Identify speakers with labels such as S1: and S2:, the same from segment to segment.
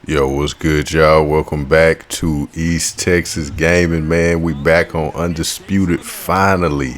S1: Yo, what's good, y'all? Welcome back to East Texas Gaming, man. We back on Undisputed finally.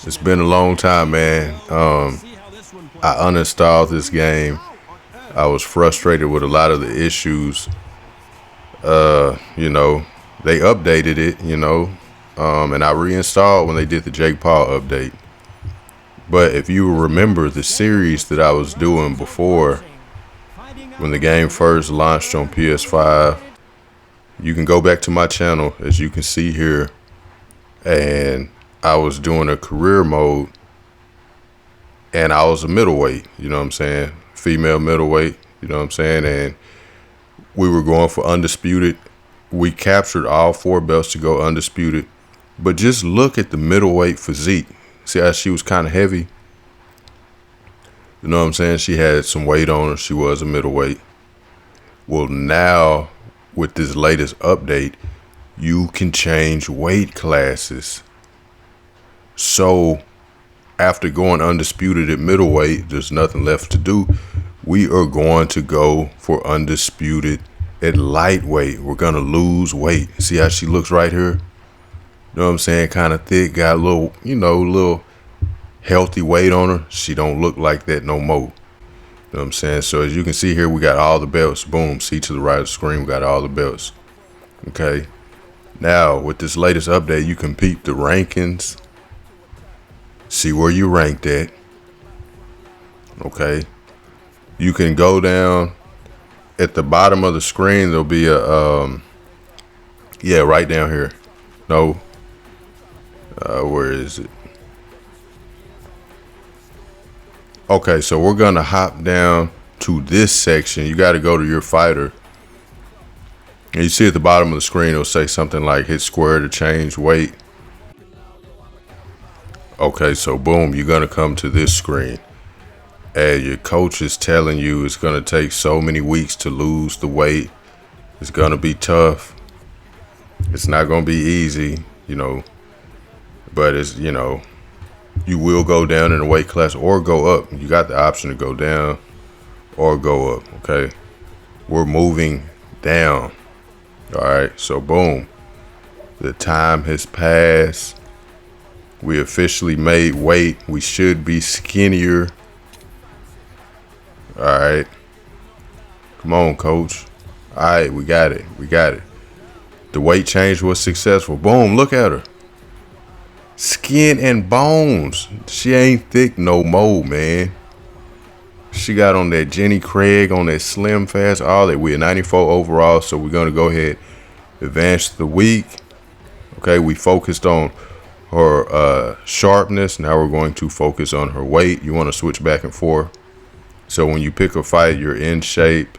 S1: It's been a long time, man. I uninstalled this game. I was frustrated with a lot of the issues. They updated it, and I reinstalled when they did the Jake Paul update. But if you remember the series that I was doing before, when the game first launched on PS5, you can go back to my channel, as you can see here, and I was doing a career mode, and I was a middleweight, you know what I'm saying? Female middleweight, you know what I'm saying? And we were going for Undisputed. We captured all 4 belts to go Undisputed. But just look at the middleweight physique. See how she was kind of heavy? You know what I'm saying? She had some weight on her. She was a middleweight. Well, now, with this latest update, you can change weight classes. So, after going Undisputed at middleweight, there's nothing left to do. We are going to go for Undisputed at lightweight. We're going to lose weight. See how she looks right here? You know what I'm saying? Kind of thick, got a little healthy weight on her. She don't look like that no more. You know what I'm saying? So as you can see here, we got all the belts. Boom. See to the right of the screen, we got all the belts. Okay. Now, with this latest update, you can peep the rankings. See where you ranked at. Okay. You can go down at the bottom of the screen. There'll be a, right down here. No. Where is it? Okay, so we're going to hop down to this section. You got to go to your fighter. And you see at the bottom of the screen, it'll say something like hit square to change weight. Okay, so boom, you're going to come to this screen. And your coach is telling you it's going to take so many weeks to lose the weight. It's going to be tough. It's not going to be easy, but it's, you will go down in a weight class or go up. You got the option to go down or go up, okay? We're moving down. All right, so boom. The time has passed. We officially made weight. We should be skinnier. All right. Come on, coach. All right, we got it. We got it. The weight change was successful. Boom, look at her. Skin and bones. She ain't thick no more, man. She got on that Jenny Craig, on that slim fast, all that. We're 94 overall, so we're going to go ahead, advance the week. Okay, we focused on her sharpness. Now we're going to focus on her weight. You want to switch back and forth. So when you pick a fight, you're in shape.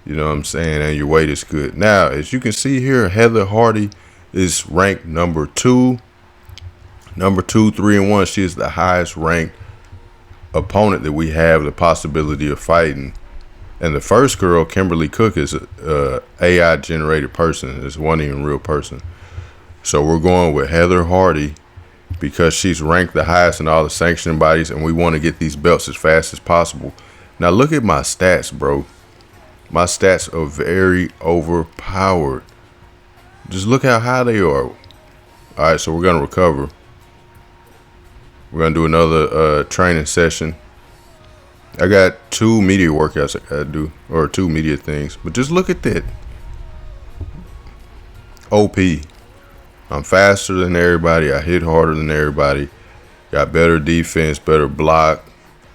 S1: You know what I'm saying? And your weight is good. Now, as you can see here, Heather Hardy is ranked number 2. Number 2, 3, and 1. She is the highest ranked opponent that we have the possibility of fighting. And the first girl, Kimberly Cook, is a AI generated person. It's one even real person. So we're going with Heather Hardy because she's ranked the highest in all the sanctioning bodies, and we want to get these belts as fast as possible. Now look at my stats, bro. My stats are very overpowered. Just look how high they are. All right, so we're going to recover. We're going to do another training session. I got 2 media workouts I got to do, or 2 media things. But just look at that. OP. I'm faster than everybody. I hit harder than everybody. Got better defense, better block,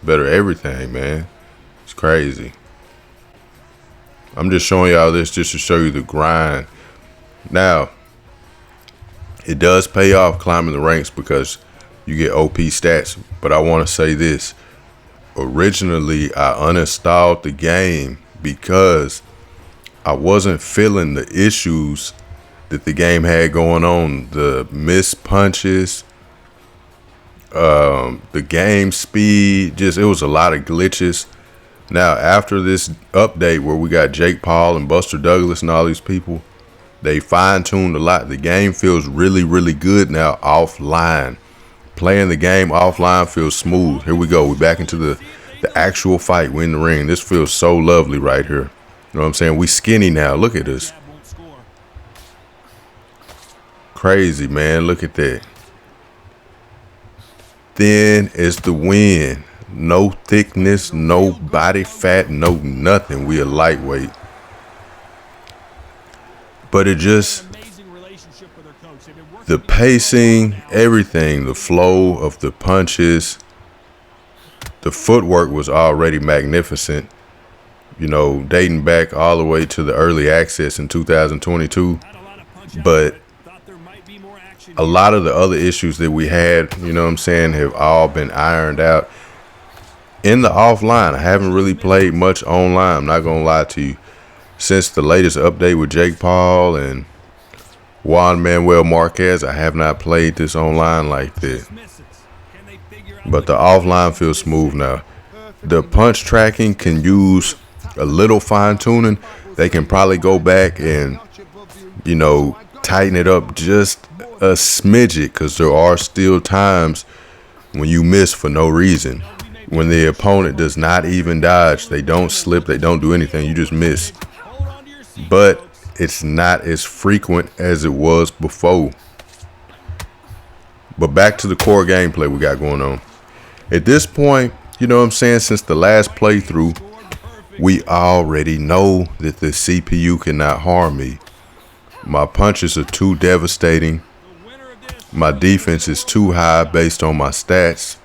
S1: better everything, man. It's crazy. I'm just showing y'all this just to show you the grind. Now, it does pay off climbing the ranks because you get OP stats. But I want to say this. Originally, I uninstalled the game because I wasn't feeling the issues that the game had going on. The missed punches, the game speed, it was a lot of glitches. Now, after this update where we got Jake Paul and Buster Douglas and all these people, they fine-tuned a lot. The game feels really, really good now offline. Playing the game offline feels smooth. Here we go. We're back into the actual fight. We're in the ring. This feels so lovely right here. You know what I'm saying? We skinny now. Look at us. Crazy, man. Look at that. Thin is the wind. No thickness, no body fat, no nothing. We are lightweight. But it just, the pacing, everything, the flow of the punches, the footwork was already magnificent. You know, dating back all the way to the early access in 2022. But a lot of the other issues that we had, you know what I'm saying, have all been ironed out. In the offline, I haven't really played much online, I'm not going to lie to you. Since the latest update with Jake Paul and Juan Manuel Marquez, I have not played this online like this. But the offline feels smooth now. The punch tracking can use a little fine tuning. They can probably go back and, you know, tighten it up just a smidget, because there are still times when you miss for no reason. When the opponent does not even dodge, they don't slip, they don't do anything, you just miss. But it's not as frequent as it was before. But back to the core gameplay we got going on. At this point, you know what I'm saying, since the last playthrough, we already know that the CPU cannot harm me. My punches are too devastating. My defense is too high based on my stats.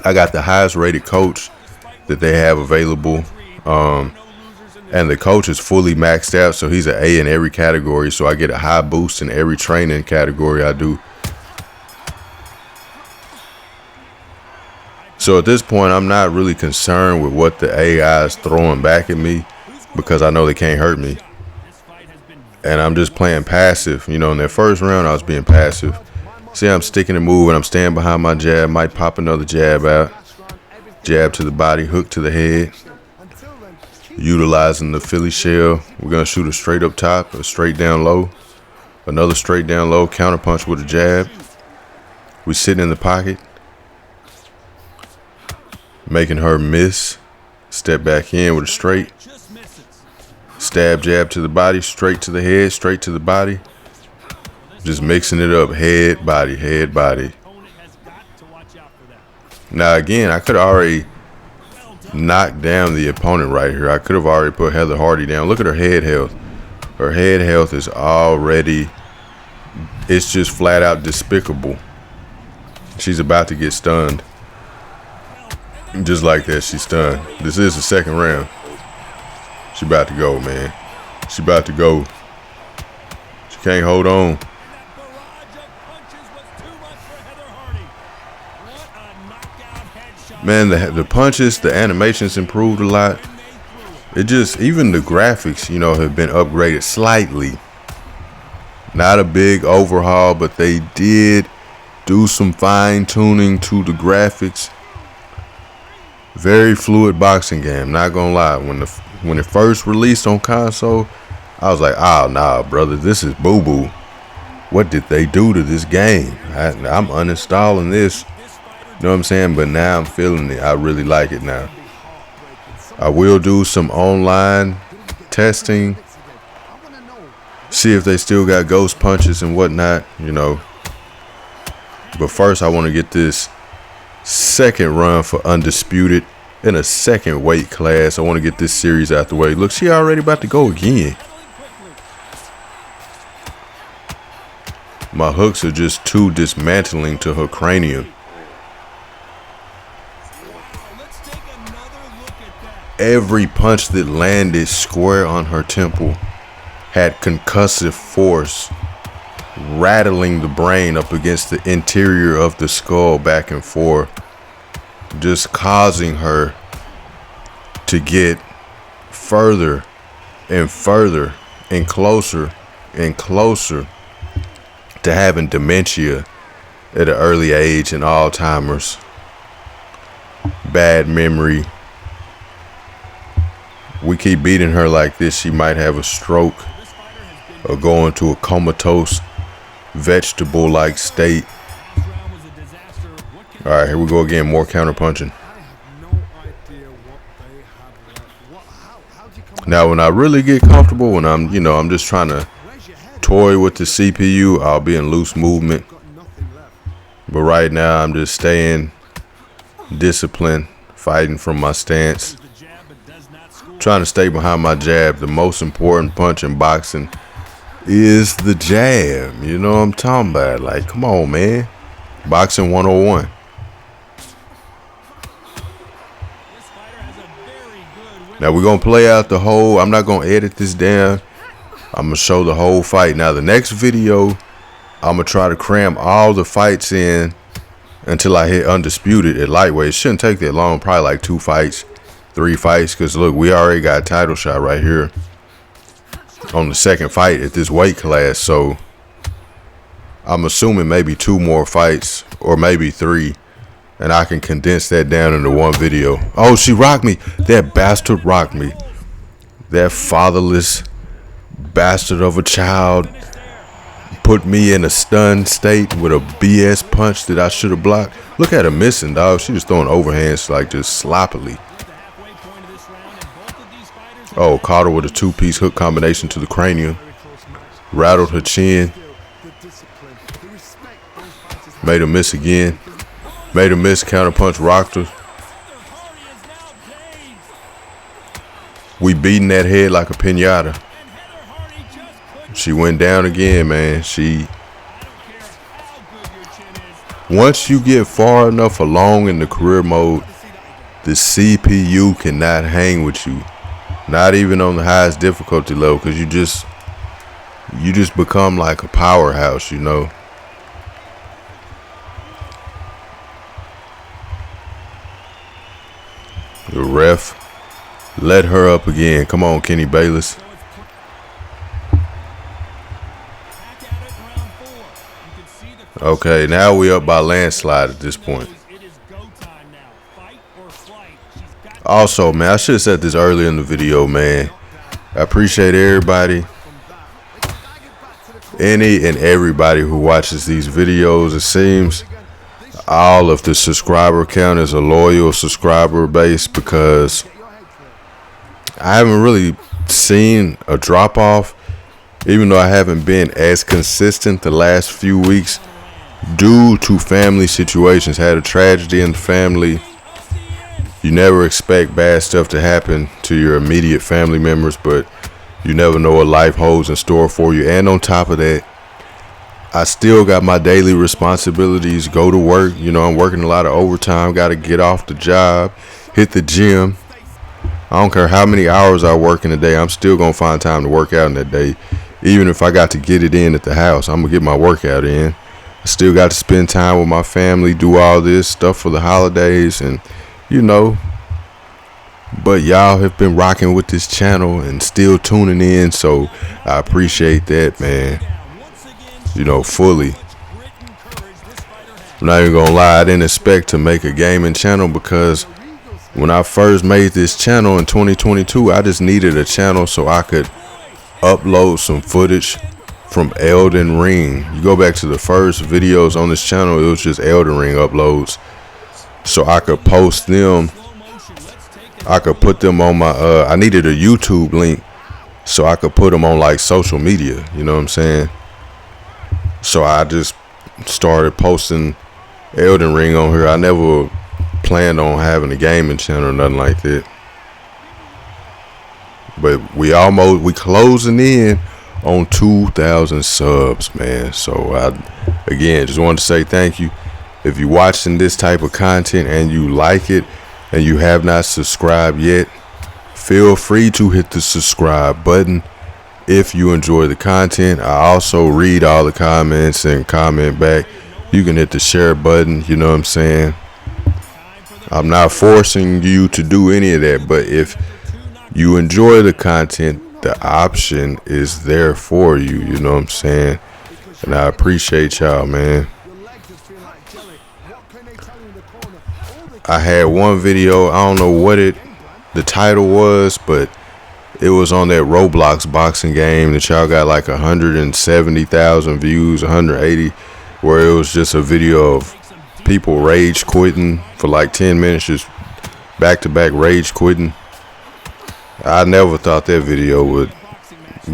S1: I got the highest rated coach that they have available. And the coach is fully maxed out, so he's an A in every category. So I get a high boost in every training category I do. So at this point, I'm not really concerned with what the AI is throwing back at me, because I know they can't hurt me. And I'm just playing passive. You know, in that first round, I was being passive. See, I'm sticking and moving. I'm staying behind my jab. Might pop another jab out. Jab to the body, hook to the head. Utilizing the Philly shell. We're going to shoot a straight up top, a straight down low. Another straight down low, counter punch with a jab. We sitting in the pocket. Making her miss. Step back in with a straight. Stab jab to the body, straight to the head, straight to the body. Just mixing it up, head, body, head, body. Now again, I could have already knocked down the opponent right here. I could have already put Heather Hardy down. Look at her head health. Her head health is already, it's just flat out despicable. She's about to get stunned. Just like that, she's stunned. This is the second round. She about to go, man. She about to go. She can't hold on. Man, the punches, the animations improved a lot. It just, even the graphics, you know, have been upgraded slightly. Not a big overhaul, but they did do some fine tuning to the graphics. Very fluid boxing game, not gonna lie. When it first released on console, I was like, oh nah, brother, this is boo-boo. What did they do to this game? I'm uninstalling this. You know what I'm saying? But now I'm feeling it. I really like it now. I will do some online testing. See if they still got ghost punches and whatnot, you know. But first I want to get this second run for Undisputed in a second weight class. I want to get this series out the way. Look, she already about to go again. My hooks are just too dismantling to her cranium. Every punch that landed square on her temple had concussive force, rattling the brain up against the interior of the skull back and forth, just causing her to get further and further and closer to having dementia at an early age and Alzheimer's, bad memory. We keep beating her like this, she might have a stroke or go into a comatose, vegetable-like state. All right, here we go again, more counter punching. Now, when I really get comfortable, when I'm just trying to toy with the CPU, I'll be in loose movement. But right now, I'm just staying disciplined, fighting from my stance, trying to stay behind my jab. The most important punch in boxing is the jab. You know what I'm talking about? Like, come on, man. Boxing 101. Now we're going to play out the whole, I'm not going to edit this down. I'm going to show the whole fight. Now the next video, I'm going to try to cram all the fights in until I hit Undisputed at lightweight. It shouldn't take that long, probably like 2 fights, 3 fights. Because look, we already got a title shot right here on the second fight at this weight class. So I'm assuming maybe 2 more fights or maybe 3. And I can condense that down into one video. Oh, she rocked me. That bastard rocked me. That fatherless bastard of a child put me in a stunned state with a BS punch that I should have blocked. Look at her missing, dog. She just throwing overhands like just sloppily. Oh, caught her with a 2-piece hook combination to the cranium. Rattled her chin. Made her miss again. Made a miss, counterpunch, rocked her. We beating that head like a pinata. She went down again, man. Once you get far enough along in the career mode, the CPU cannot hang with you. Not even on the highest difficulty level, because you just become like a powerhouse, you know. The ref let her up again. Come on, Kenny Bayless. Okay, now we up by landslide at this point. Also, man, I should have said this earlier in the video, man. I appreciate everybody. Any and everybody who watches these videos. It seems all of the subscriber count is a loyal subscriber base, because I haven't really seen a drop off, even though I haven't been as consistent the last few weeks due to family situations. Had a tragedy in the family. You never expect bad stuff to happen to your immediate family members, but you never know what life holds in store for you. And on top of that, I still got my daily responsibilities, go to work. You know, I'm working a lot of overtime, got to get off the job, hit the gym. I don't care how many hours I work in a day, I'm still going to find time to work out in that day. Even if I got to get it in at the house, I'm going to get my workout in. I still got to spend time with my family, do all this stuff for the holidays, and, you know. But y'all have been rocking with this channel and still tuning in, so I appreciate that, man. You know, fully. I'm not even gonna lie, I didn't expect to make a gaming channel, because when I first made this channel in 2022, I just needed a channel so I could upload some footage from Elden Ring. You go back to the first videos on this channel, it was just Elden Ring uploads, so I could post them. I could put them on my I needed a YouTube link so I could put them on like social media, you know what I'm saying? So I just started posting Elden Ring on here. I never planned on having a gaming channel or nothing like that. But we closing in on 2,000 subs, man. So I, again, just wanted to say thank you. If you're watching this type of content and you like it and you have not subscribed yet, feel free to hit the subscribe button. If you enjoy the content, I also read all the comments and comment back. You can hit the share button, you know what I'm saying? I'm not forcing you to do any of that, but if you enjoy the content, the option is there for you, you know what I'm saying? And I appreciate y'all, man. I had one video, I don't know what the title was, but it was on that Roblox boxing game that y'all got like 170,000 views, 180, where it was just a video of people rage quitting for like 10 minutes, just back-to-back rage quitting. I never thought that video would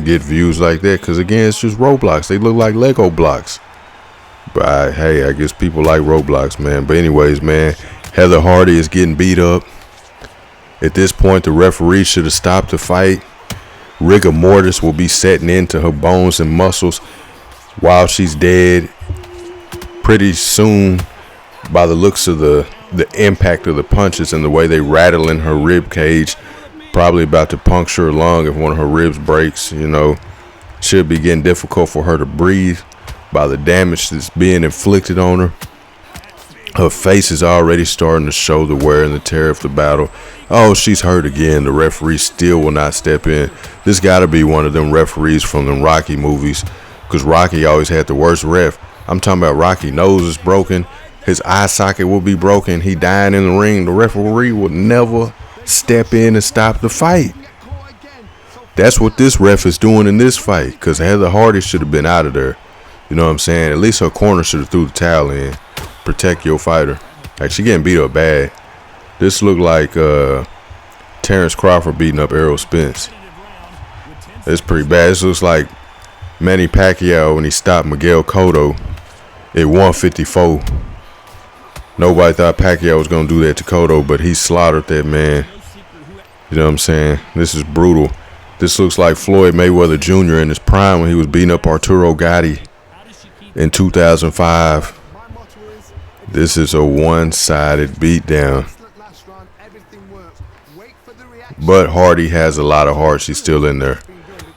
S1: get views like that, because again, it's just Roblox. They look like Lego blocks. But hey, I guess people like Roblox, man. But anyways, man, Heather Hardy is getting beat up. At this point, the referee should have stopped the fight. Rigor mortis will be setting into her bones and muscles while she's dead pretty soon, by the looks of the impact of the punches and the way they rattle in her rib cage. Probably about to puncture her lung if one of her ribs breaks. You know, should be getting difficult for her to breathe by the damage that's being inflicted on her. Her face is already starting to show the wear and the tear of the battle. Oh, she's hurt again. The referee still will not step in. This got to be one of them referees from them Rocky movies, because Rocky always had the worst ref. I'm talking about Rocky nose is broken. His eye socket will be broken. He dying in the ring. The referee will never step in and stop the fight. That's what this ref is doing in this fight, because Heather Hardy should have been out of there. You know what I'm saying? At least her corner should have threw the towel in. Protect your fighter. Like, she getting beat up bad. This looked like Terrence Crawford beating up Errol Spence. It's pretty bad. This looks like Manny Pacquiao when he stopped Miguel Cotto at 154. Nobody thought Pacquiao was going to do that to Cotto, but he slaughtered that man. You know what I'm saying? This is brutal. This looks like Floyd Mayweather Jr. in his prime when he was beating up Arturo Gatti in 2005. This is a one-sided beatdown. But Hardy has a lot of heart. She's still in there.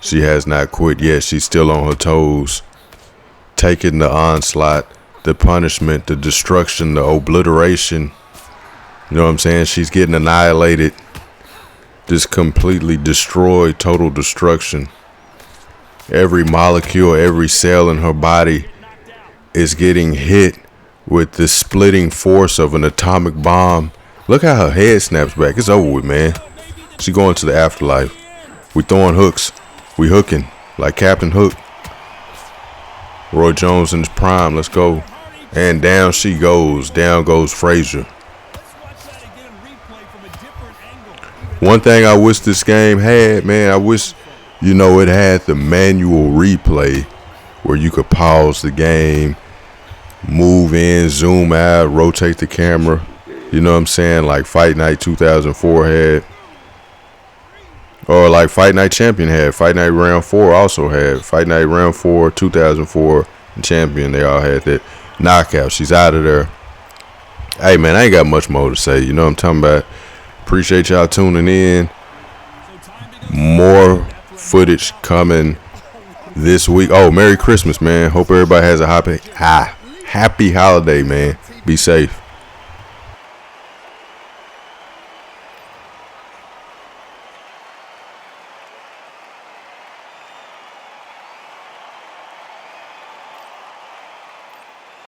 S1: She has not quit yet. She's still on her toes, taking the onslaught, the punishment, the destruction, the obliteration. You know what I'm saying? She's getting annihilated. Just completely destroyed, total destruction. Every molecule, every cell in her body is getting hit with the splitting force of an atomic bomb. Look how her head snaps back. It's over with, man. She going to the afterlife. We throwing hooks. We hooking like Captain Hook. Roy Jones in his prime. Let's go. And down she goes. Down goes Frazier. One thing I wish this game had, man, I wish, you know, it had the manual replay where you could pause the game, move in, zoom out, rotate the camera. You know what I'm saying? Like Fight Night 2004 had. Or like Fight Night Champion had. Fight Night Round 4 also had. Fight Night Round 4, 2004, and Champion, they all had that. Knockout. She's out of there. Hey, man, I ain't got much more to say. You know what I'm talking about? Appreciate y'all tuning in. More footage coming this week. Oh, Merry Christmas, man. Hope everybody has a happy holiday, man. Be safe.